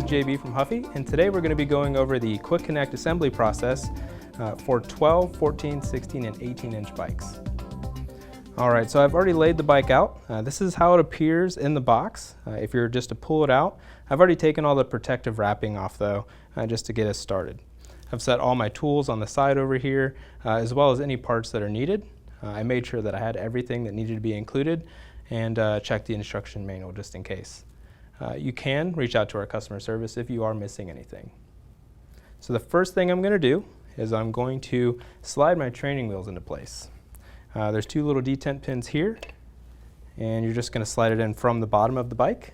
JB from Huffy, and today we're going to be going over the quick connect assembly process for 12, 14, 16, and 18-inch bikes. Alright, so I've already laid the bike out. This is how it appears in the box. If you were just to pull it out, I've already taken all the protective wrapping off though, just to get us started. I've set all my tools on the side over here, as well as any parts that are needed. I made sure that I had everything that needed to be included and checked the instruction manual just in case. You can reach out to our customer service if you are missing anything. So the first thing I'm going to do is I'm going to slide my training wheels into place. There's two little detent pins here, and you're just going to slide it in from the bottom of the bike.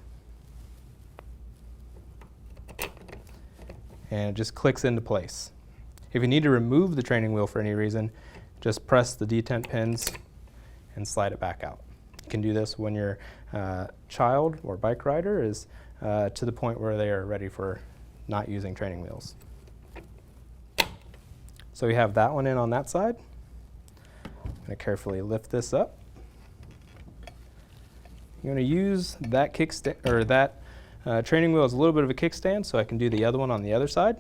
And it just clicks into place. If you need to remove the training wheel for any reason, just press the detent pins and slide it back out. You can do this when your child or bike rider is to the point where they are ready for not using training wheels. So we have that one in on that side. I'm going to carefully lift this up. I'm going to use that kickstand or that training wheel as a little bit of a kickstand so I can do the other one on the other side.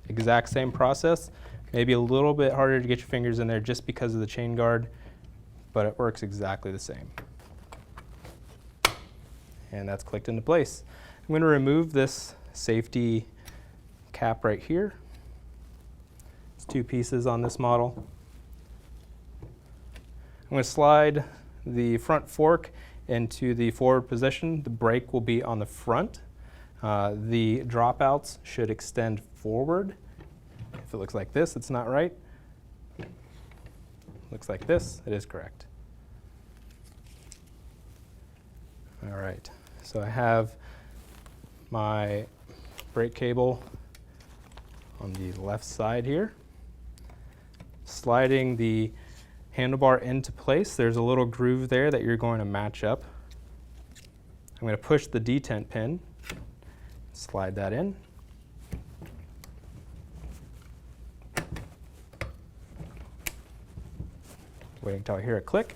Exact same process. Maybe a little bit harder to get your fingers in there just because of the chain guard, but it works exactly the same. And that's clicked into place. I'm going to remove this safety cap right here. It's two pieces on this model. I'm going to slide the front fork into the forward position. The brake will be on the front. The dropouts should extend forward. If it looks like this, it's not right. Looks like this, it is correct. All right, so I have my brake cable on the left side here. Sliding the handlebar into place, there's a little groove there that you're going to match up. I'm going to push the detent pin, slide that in. Waiting until I hear a click.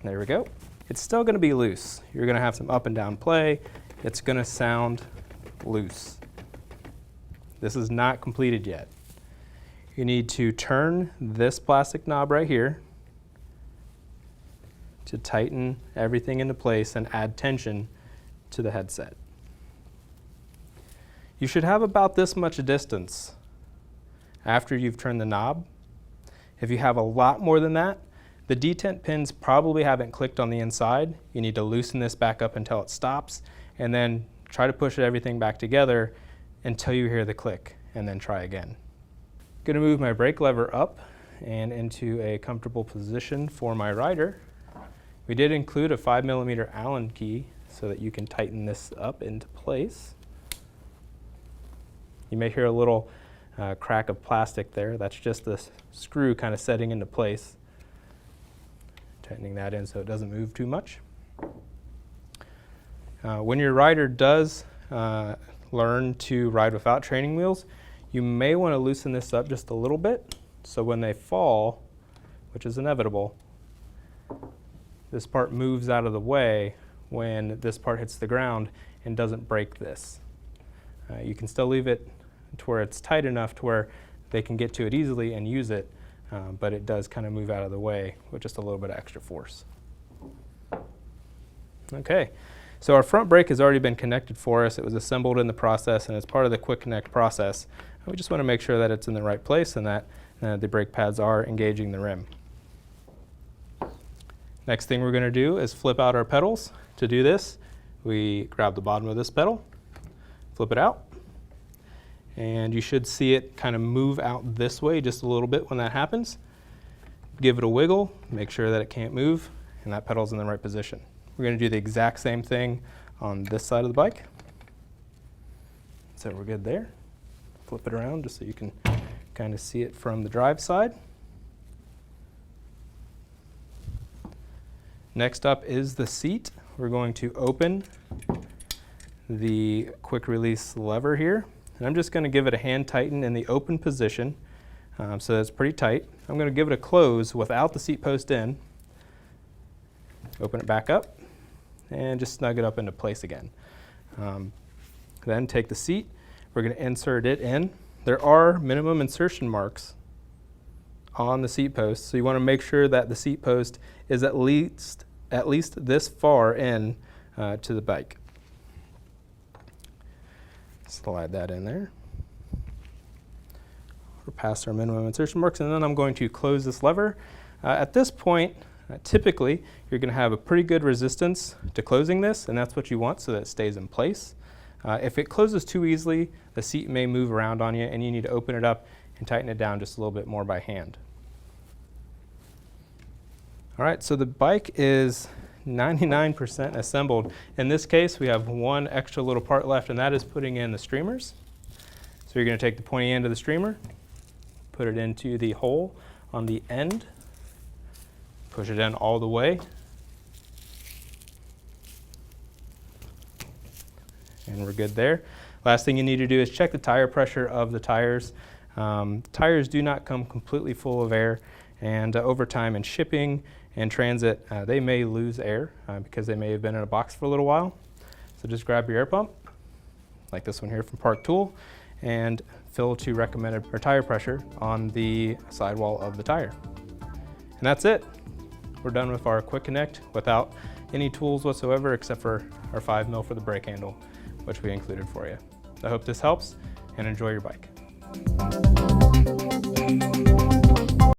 There we go. It's still going to be loose. You're going to have some up and down play. It's going to sound loose. This is not completed yet. You need to turn this plastic knob right here to tighten everything into place and add tension to the headset. You should have about this much distance after you've turned the knob. If you have a lot more than that, the detent pins probably haven't clicked on the inside. You need to loosen this back up until it stops, and then try to push everything back together until you hear the click, and then try again. I'm going to move my brake lever up and into a comfortable position for my rider. We did include a 5mm Allen key so that you can tighten this up into place. You may hear a little crack of plastic there. That's just the screw kind of setting into place. Tightening that in so it doesn't move too much. When your rider does learn to ride without training wheels, you may want to loosen this up just a little bit so when they fall, which is inevitable, this part moves out of the way when this part hits the ground and doesn't break this. You can still leave it to where it's tight enough to where they can get to it easily and use it, but it does kind of move out of the way with just a little bit of extra force. Okay, so our front brake has already been connected for us. It was assembled in the process and it's part of the quick connect process. We just want to make sure that it's in the right place and that the brake pads are engaging the rim. Next thing we're going to do is flip out our pedals. To do this, we grab the bottom of this pedal, flip it out, and you should see it kind of move out this way just a little bit when that happens. Give it a wiggle, make sure that it can't move, and that pedal's in the right position. We're going to do the exact same thing on this side of the bike. So we're good there. Flip it around just so you can kind of see it from the drive side. Next up is the seat. We're going to open the quick release lever here. And I'm just going to give it a hand tighten in the open position so that's pretty tight. I'm going to give it a close without the seat post in. Open it back up and just snug it up into place again. Then take the seat, we're going to insert it in. There are minimum insertion marks on the seat post, so you want to make sure that the seat post is at least this far in to the bike. Slide that in there. We're past our minimum insertion marks, and then I'm going to close this lever. At this point, typically, you're going to have a pretty good resistance to closing this, and that's what you want so that it stays in place. If it closes too easily, the seat may move around on you, and you need to open it up and tighten it down just a little bit more by hand. All right, so the bike is 99% assembled. In this case, we have one extra little part left, and that is putting in the streamers. So you're going to take the pointy end of the streamer, put it into the hole on the end, push it in all the way, and we're good there. Last thing you need to do is check the tire pressure of the tires. Tires do not come completely full of air, and over time in shipping and transit, they may lose air because they may have been in a box for a little while. So just grab your air pump, like this one here from Park Tool, and fill to recommended tire pressure on the sidewall of the tire. And that's it. We're done with our quick connect without any tools whatsoever except for our 5mm for the brake handle, which we included for you. I hope this helps, and enjoy your bike.